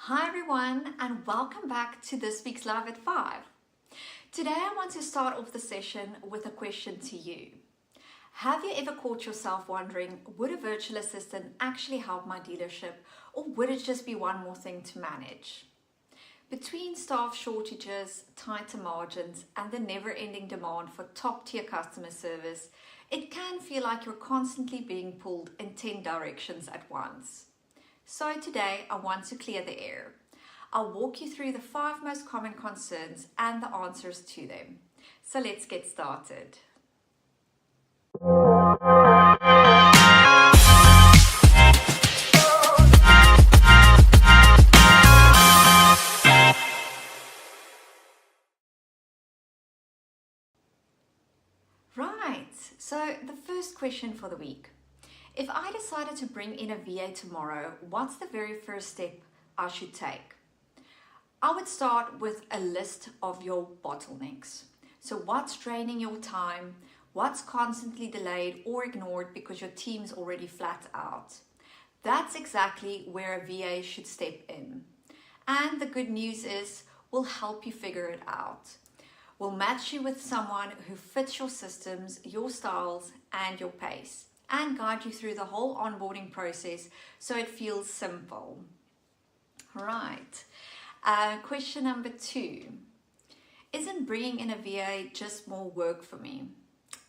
Hi everyone, and welcome back to this week's Live at 5. Today I want to start off the session with a question to you. Have you ever caught yourself wondering, would a virtual assistant actually help my dealership, or would it just be one more thing to manage? Between staff shortages, tighter margins, and the never-ending demand for top-tier customer service, it can feel like you're constantly being pulled in 10 directions at once. So today I want to clear the air. I'll walk you through the 5 most common concerns and the answers to them. So let's get started. Right, so the first question for the week. If I decided to bring in a VA tomorrow, what's the very first step I should take? I would start with a list of your bottlenecks. So what's draining your time? What's constantly delayed or ignored because your team's already flat out? That's exactly where a VA should step in. And the good news is, we'll help you figure it out. We'll match you with someone who fits your systems, your styles, and your pace, and guide you through the whole onboarding process so it feels simple. Right. Question number 2. Isn't bringing in a VA just more work for me?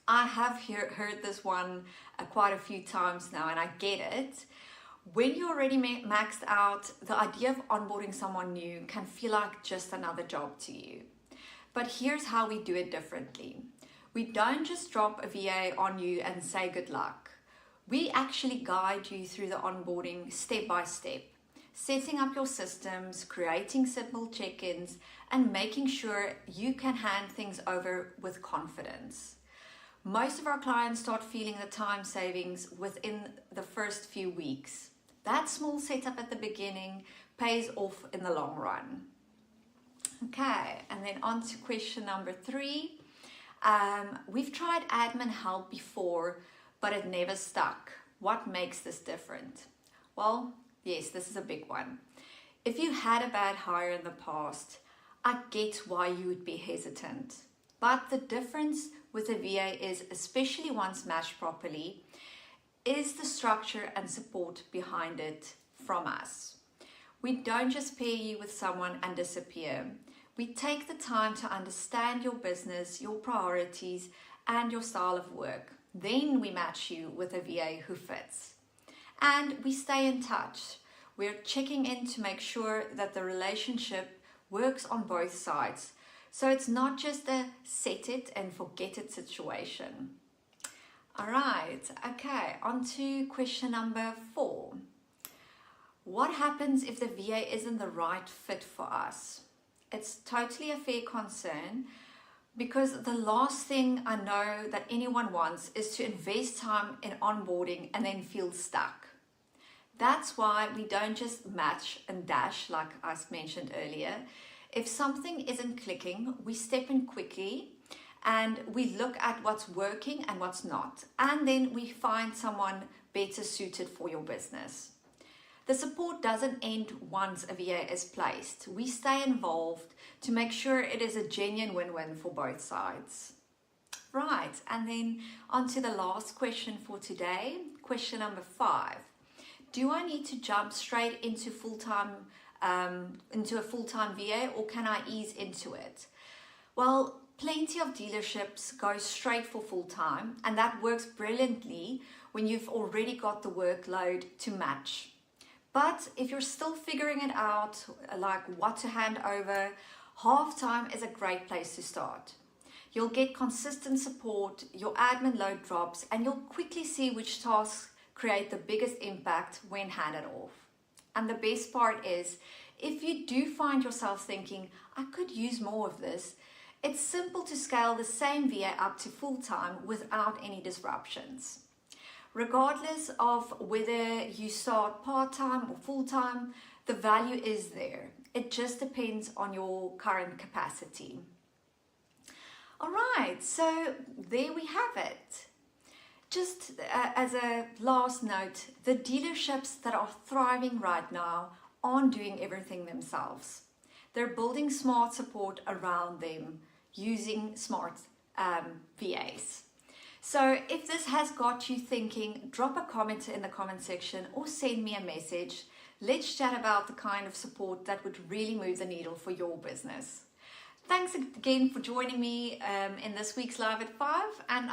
I have heard this one quite a few times now, and I get it. When you're already maxed out, the idea of onboarding someone new can feel like just another job to you. But here's how we do it differently. We don't just drop a VA on you and say good luck. We actually guide you through the onboarding step by step, setting up your systems, creating simple check-ins, and making sure you can hand things over with confidence. Most of our clients start feeling the time savings within the first few weeks. That small setup at the beginning pays off in the long run. Okay, and then on to question number 3. We've tried admin help before, but it never stuck. What makes this different? Well, yes, this is a big one. If you had a bad hire in the past, I get why you would be hesitant. But the difference with a VA is, especially once matched properly, is the structure and support behind it from us. We don't just pair you with someone and disappear. We take the time to understand your business, your priorities, and your style of work. Then we match you with a VA who fits. And we stay in touch. We're checking in to make sure that the relationship works on both sides. So it's not just a set it and forget it situation. All right, okay, on to question number 4. What happens if the VA isn't the right fit for us? It's totally a fair concern, because the last thing I know that anyone wants is to invest time in onboarding and then feel stuck. That's why we don't just match and dash like I mentioned earlier. If something isn't clicking, we step in quickly and we look at what's working and what's not. And then we find someone better suited for your business. The support doesn't end once a VA is placed. We stay involved to make sure it is a genuine win-win for both sides. Right, and then on to the last question for today, question number 5. Do I need to jump straight into a full-time VA, or can I ease into it? Well, plenty of dealerships go straight for full-time, and that works brilliantly when you've already got the workload to match. But if you're still figuring it out, like what to hand over, half-time is a great place to start. You'll get consistent support, your admin load drops, and you'll quickly see which tasks create the biggest impact when handed off. And the best part is, if you do find yourself thinking, I could use more of this, it's simple to scale the same VA up to full-time without any disruptions. Regardless of whether you start part-time or full-time, the value is there. It just depends on your current capacity. All right, so there we have it. Just as a last note, the dealerships that are thriving right now aren't doing everything themselves. They're building smart support around them using smart VAs. So if this has got you thinking, drop a comment in the comment section or send me a message. Let's chat about the kind of support that would really move the needle for your business. Thanks again for joining me in this week's Live at 5, and